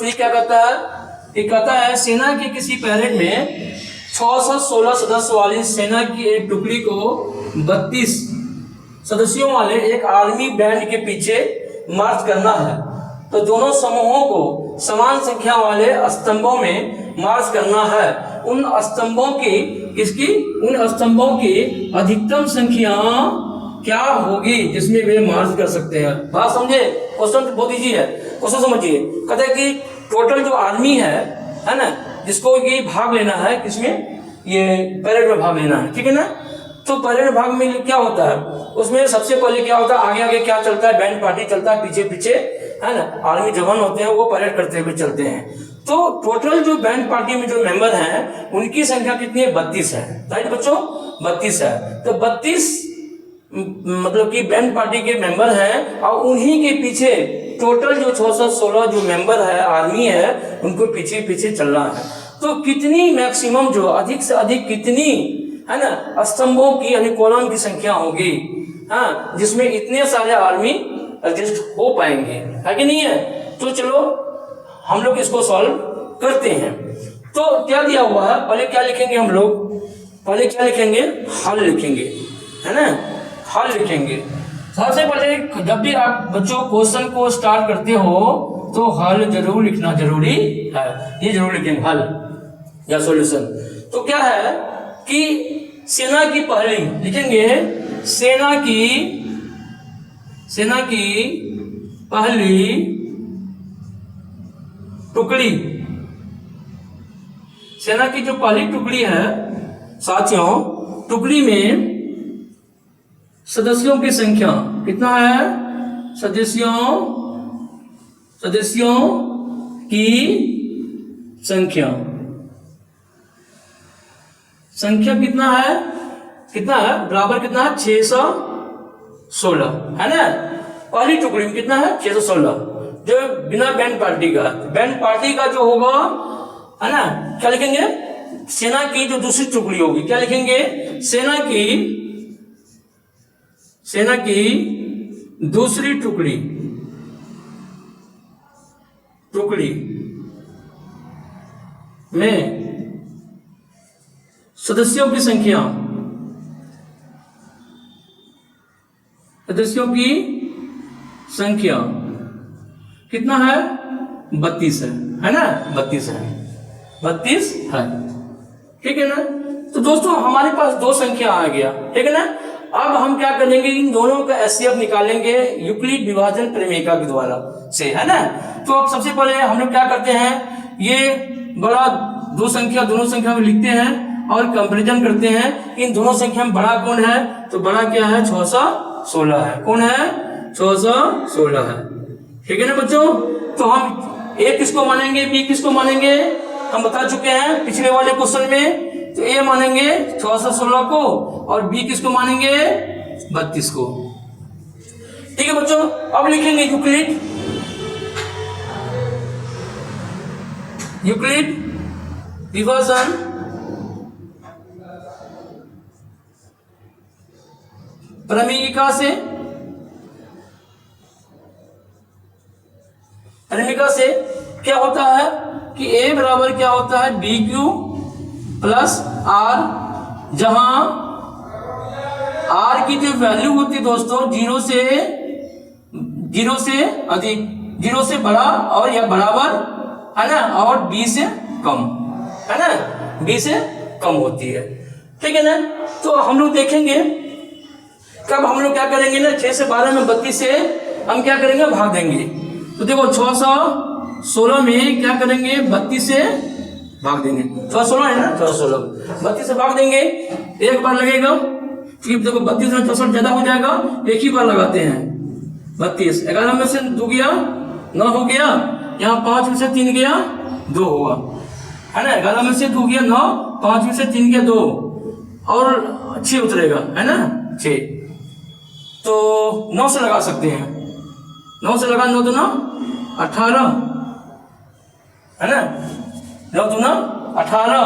3 क्या कहता है? ये कहता है सेना के किसी परेड में 616 सदस्य वाली सेना की एक टुकड़ी को 32 सदस्यों वाले एक आर्मी बैंड के पीछे मार्च करना है। तो दोनों समूहों को समान संख्या वाले स्तंभों में मार्च करना है। उन स्तंभों की अधिकतम संख्या क्या होगी जिसमें वे मार्च कर सकते हैं? बात समझे? क्वेश्चन बहुत इजी है, क्वेश्चन समझिए। कहते हैं कि टोटल जो आर्मी है ना, जिसको ये भाग लेना है, किसमें? ये परेड में भाग लेना है, ठीक है ना। तो परेड भाग में क्या होता है? उसमें सबसे पहले क्या होता है? आगे आगे क्या चलता है? बैंड पार्टी चलता है, पीछे पीछे, है ना, आर्मी जवान होते हैं, वो परेड करते हुए चलते हैं। तो टोटल जो बैंड पार्टी में जो मेंबर हैं उनकी संख्या कितनी है? 32 है। राइट बच्चों, 32 है। तो 32 मतलब कि बैंड पार्टी के मेंबर हैं और उन्हीं के पीछे टोटल जो 616 जो मेंबर है आर्मी है, उनको पीछे पीछे चलना है। तो कितनी मैक्सिमम जो अधिक से अधिक कितनी, है ना, स्तंभों की यानी कॉलम की संख्या होगी, हाँ, जिसमें इतने सारे आर्मी एडजस्ट हो पाएंगे, है कि नहीं है? तो चलो हम लोग इसको सॉल्व करते हैं। तो क्या दिया हुआ है? पहले क्या लिखेंगे हम लोग? पहले क्या लिखेंगे? हल लिखेंगे, है ना, हल लिखेंगे। सबसे पहले जब भी आप बच्चों क्वेश्चन को स्टार्ट करते हो तो हल जरूर लिखना जरूरी है। ये जरूर लिखेंगे हल या सॉल्यूशन। तो क्या है कि सेना की पहली लिखेंगे, सेना की पहली टुकड़ी, सेना की जो पहली टुकड़ी है साथियों, टुकड़ी में सदस्यों की संख्या कितना है? सदस्यों की संख्या कितना है? बराबर कितना है? 616, है ना। पहली टुकड़ी में कितना है? 616, जो बिना बैंड पार्टी का जो होगा, है ना, क्या लिखेंगे? सेना की जो दूसरी टुकड़ी होगी, क्या लिखेंगे? सेना की दूसरी टुकड़ी में सदस्यों की संख्या कितना है? 32 है ना, 32 है, ठीक है ना। तो दोस्तों हमारे पास दो संख्या आ गया, ठीक है ना। अब हम क्या करेंगे? इन दोनों का एचसीएफ निकालेंगे यूक्लिड विभाजन प्रमेय के द्वारा से, है ना। तो अब सबसे पहले हम लोग क्या करते हैं? ये बड़ा दोनों संख्या में लिखते हैं और कंपैरिजन करते हैं। इन दोनों संख्या में बड़ा कौन है? तो बड़ा क्या है? 616 है। कौन है? 616 है, ठीक है ना बच्चों। तो हम ए किसको मानेंगे, बी किसको मानेंगे? हम बता चुके हैं पिछले वाले क्वेश्चन में। तो ए मानेंगे 616 को और बी किसको मानेंगे? 32 को, ठीक है बच्चों। अब लिखेंगे यूक्लिड विभाजन प्रमेयिका से क्या होता है कि ए बराबर क्या होता है? बी क्यू प्लस आर, जहां आर की जो वैल्यू होती है दोस्तों 0 से बड़ा और या बराबर, है ना, और बी से कम, है ना, बी से कम होती है, ठीक है ना। तो हम लोग देखेंगे कब हम लोग क्या करेंगे ना, 6 से 12 में 32 से हम क्या करेंगे? भाग देंगे। तो देखो 616 में क्या करेंगे? 32 से भाग देंगे। 616 है ना, 616 32 से भाग देंगे, एक बार लगेगा। फिर देखो 32 में 64 ज्यादा हो जाएगा, एक ही बार लगाते हैं। 32 11 में से 2 गया 9 हो गया, यहाँ 5 में से 3 गया 2 हुआ, है ना। 11 में से 2 गया 9, 5 में से 3 गया 2 और 6 उतरेगा, है ना, 6। तो 9 से लगा सकते हैं। 9 से लगा 9 दूना 18, है ना, 9 दूना 18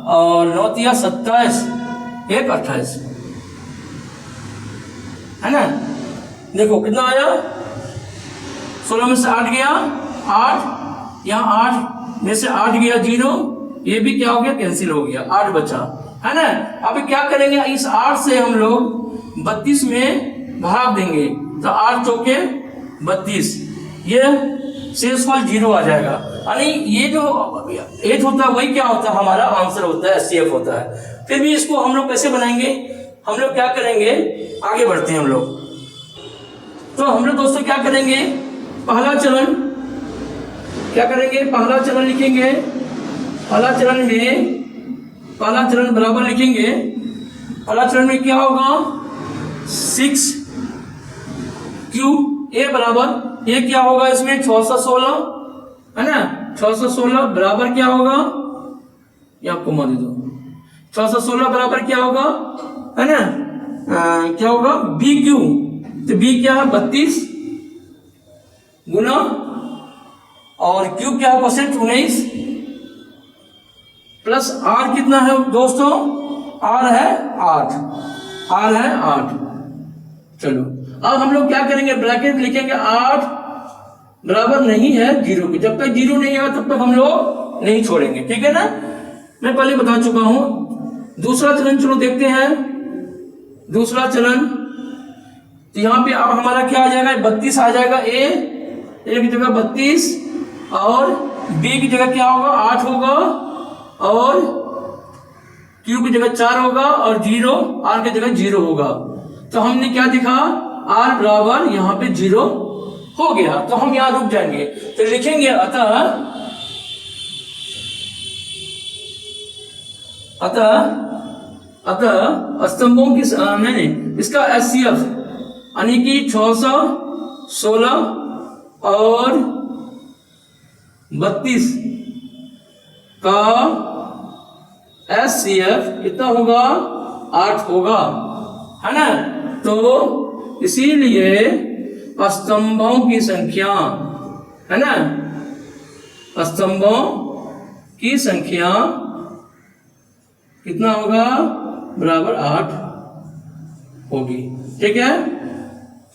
और 9 तिया 27, 1 28, है ना। देखो कितना आया? 16 में से 8 गया 8, यहाँ 8 में से 8 गया 0, ये भी क्या हो गया, कैंसिल हो गया, 8 बचा, है ना। अभी क्या करेंगे, इस 8 से हम लोग 32 में भाग देंगे, तो 8 चौके 32, ये शेषफल 0 आ जाएगा। यानी ये जो 8 होता है वही क्या होता है, हमारा आंसर होता है, HCF होता है। फिर भी इसको हम लोग कैसे बनाएंगे, हम लोग क्या करेंगे, आगे बढ़ते हैं हम लोग। तो हम लोग दोस्तों क्या करेंगे, पहला चरण क्या करेंगे, पहला चरण लिखेंगे, पहला चरण में पहला चरण बराबर लिखेंगे, पहला चरण में क्या होगा, 6Q A बराबर, ये क्या होगा, इसमें 616 है ना, 616 बराबर क्या होगा, ये आपको मान दे दो, 616 बराबर क्या होगा, है ना, क्या होगा, BQ, तो B क्या है 32 गुना, और Q क्या है परसेंट 19, प्लस R कितना है दोस्तों, R है 8, R है 8। चलो अब हम लोग क्या करेंगे, ब्रैकेट लिखेंगे, 8 बराबर नहीं है 0 के, जब तक 0 नहीं आएगा तब तक हम लोग नहीं छोड़ेंगे, ठीक है ना। मैं पहले बता चुका हूं। दूसरा चरण चलो देखते हैं, दूसरा चरण, तो यहाँ पे अब हमारा क्या आ जाएगा, 32 आ जाएगा, A की जगह 32, और B की जगह क्या होगा, 8 होगा, और Q की जगह 4 होगा, और 0 R की जगह 0 होगा। तो हमने क्या दिखा, R बराबर यहाँ पे 0 हो गया, तो हम यहाँ रुक जाएंगे, तो लिखेंगे अतः स्तंभों की नहीं, इसका HCF यानी कि 616 और 32 का HCF कितना होगा, 8 होगा, है ना। तो इसीलिए स्तंभों की संख्या, है ना, स्तंभों की संख्या कितना होगा, बराबर 8 होगी, ठीक है,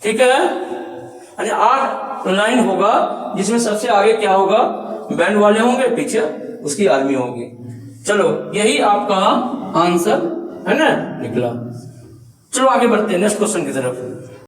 ठीक है। यानी 8 लाइन होगा, जिसमें सबसे आगे क्या होगा, बैंड वाले होंगे, पीछे उसकी आर्मी होगी। चलो यही आपका आंसर है ना, निकला। चलो आगे बढ़ते हैं नेक्स्ट क्वेश्चन की तरफ।